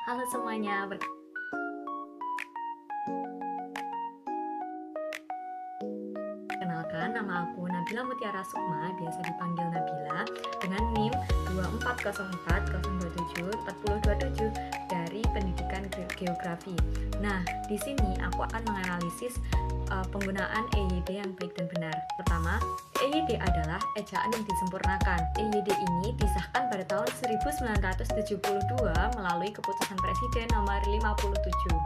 Halo semuanya, perkenalkan nama aku Nabila Mutiara Sukma, biasa dipanggil Nabila, dengan NIM 24040274027 dari Pendidikan Geografi. Nah, di sini aku akan menganalisis penggunaan EYD yang baik dan benar. Pertama, EYD adalah ejaan yang disempurnakan. EYD ini disahkan pada tahun 1972 melalui keputusan Presiden nomor 57.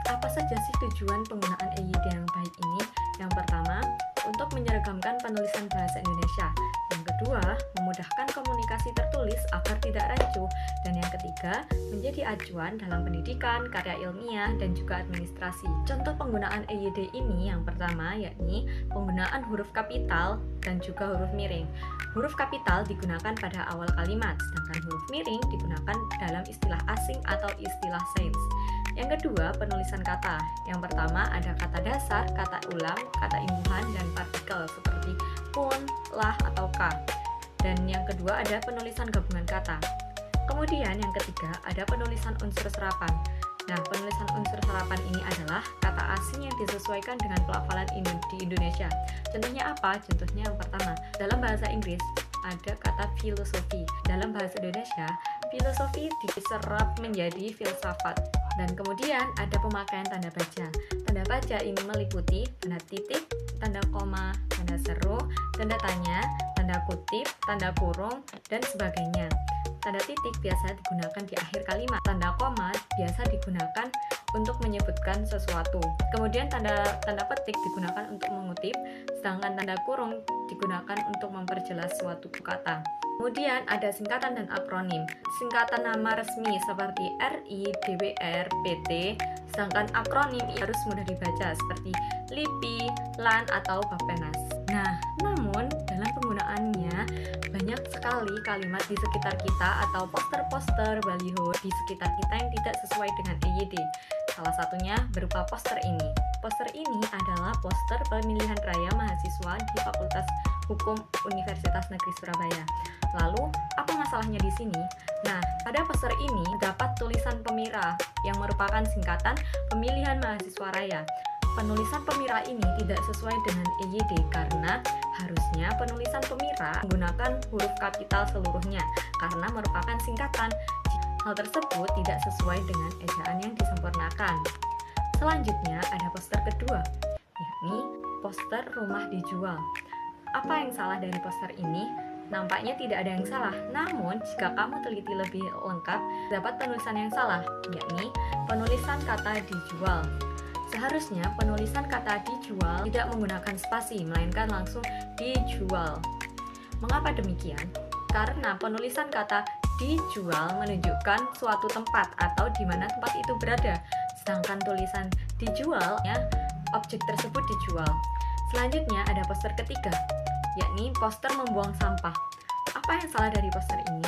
Apa saja sih tujuan penggunaan EYD yang baik ini? Yang pertama, untuk menyeragamkan penulisan bahasa Indonesia. Yang kedua, memudahkan komunikasi tertulis agar tidak rancu. Dan yang ketiga, menjadi acuan dalam pendidikan, karya ilmiah, dan juga administrasi. Contoh penggunaan EYD ini yang pertama yakni penggunaan huruf kapital dan juga huruf miring. Huruf kapital digunakan pada awal kalimat, sedangkan huruf miring digunakan dalam istilah asing atau istilah sains. Yang kedua, penulisan kata. Yang pertama ada kata dasar, kata ulang, kata imbuhan, dan partikel seperti pun, lah, atau ka. Dan yang kedua ada penulisan gabungan kata. Kemudian yang ketiga ada penulisan unsur serapan. Nah, penulisan unsur serapan ini adalah kata asing yang disesuaikan dengan pelafalan di Indonesia. Contohnya apa? Contohnya yang pertama, dalam bahasa Inggris ada kata filosofi. Dalam bahasa Indonesia, filosofi diserap menjadi filsafat. Dan kemudian ada pemakaian tanda baca. Tanda baca ini meliputi tanda titik, tanda koma, tanda seru, tanda tanya, tanda kutip, tanda kurung, dan sebagainya. Tanda titik biasa digunakan di akhir kalimat. Tanda koma biasa digunakan untuk menyebutkan sesuatu. Kemudian tanda petik digunakan untuk mengutip, sedangkan tanda kurung digunakan untuk memperjelas suatu kata. Kemudian ada singkatan dan akronim. Singkatan nama resmi seperti RI, DWR, PT, sedangkan akronim harus mudah dibaca seperti LIPI, LAN, atau Bappenas. Nah, namun dalam penggunaannya banyak sekali kalimat di sekitar kita atau poster-poster baliho di sekitar kita yang tidak sesuai dengan EYD. Salah satunya berupa poster ini. Poster ini adalah poster pemilihan raya mahasiswa di Fakultas Hukum Universitas Negeri Surabaya. Lalu, apa masalahnya di sini? Nah, pada poster ini terdapat tulisan PEMIRA yang merupakan singkatan Pemilihan Mahasiswa Raya. Penulisan PEMIRA ini tidak sesuai dengan EYD karena harusnya penulisan PEMIRA menggunakan huruf kapital seluruhnya karena merupakan singkatan. Hal tersebut tidak sesuai dengan ejaan yang disempurnakan. Selanjutnya ada poster kedua, yakni poster rumah dijual. Apa yang salah dari poster ini? Nampaknya tidak ada yang salah, namun jika kamu teliti lebih lengkap, dapat penulisan yang salah, yakni penulisan kata dijual. Seharusnya penulisan kata dijual tidak menggunakan spasi, melainkan langsung dijual. Mengapa demikian? Karena penulisan kata dijual menunjukkan suatu tempat atau di mana tempat itu berada, sedangkan tulisan dijual objek tersebut dijual. Selanjutnya ada poster ketiga, yakni poster membuang sampah. Apa yang salah dari poster ini?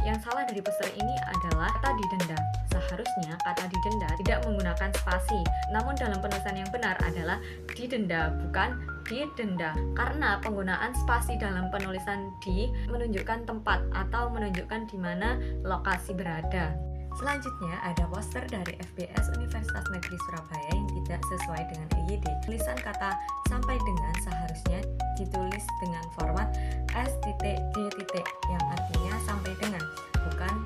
Yang salah dari poster ini adalah kata didenda. Seharusnya kata didenda tidak menggunakan spasi, namun dalam penulisan yang benar adalah didenda, bukan didenda. Karena penggunaan spasi dalam penulisan di menunjukkan tempat atau menunjukkan di mana lokasi berada. Selanjutnya ada poster dari FBS Universitas Negeri Surabaya yang tidak sesuai dengan EYD. Tulisan kata sampai dengan seharusnya ditulis dengan format S.D. yang artinya sampai dengan, bukan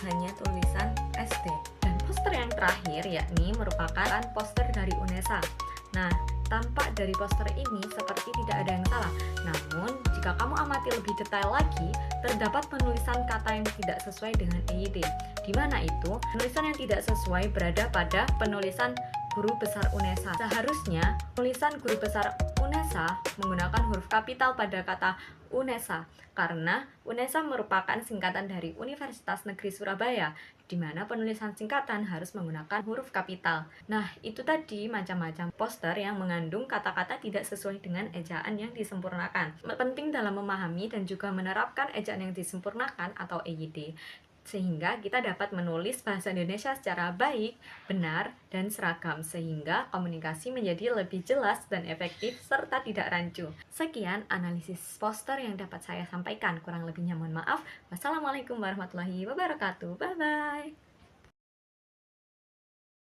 hanya tulisan SD. Dan poster yang terakhir yakni merupakan poster dari UNESA. Nah, tampak dari poster ini seperti tidak ada yang salah. Namun, jika kamu amati lebih detail lagi, terdapat penulisan kata yang tidak sesuai dengan EYD. Di mana itu? Penulisan yang tidak sesuai berada pada penulisan Guru Besar UNESA. Seharusnya, penulisan Guru Besar UNESA menggunakan huruf kapital pada kata UNESA, karena UNESA merupakan singkatan dari Universitas Negeri Surabaya, di mana penulisan singkatan harus menggunakan huruf kapital. Nah, itu tadi macam-macam poster yang mengandung kata-kata tidak sesuai dengan ejaan yang disempurnakan. Penting dalam memahami dan juga menerapkan ejaan yang disempurnakan atau EYD, sehingga kita dapat menulis bahasa Indonesia secara baik, benar, dan seragam, sehingga komunikasi menjadi lebih jelas dan efektif serta tidak rancu. Sekian analisis poster yang dapat saya sampaikan, kurang lebihnya mohon maaf. Wassalamualaikum warahmatullahi wabarakatuh. Bye-bye.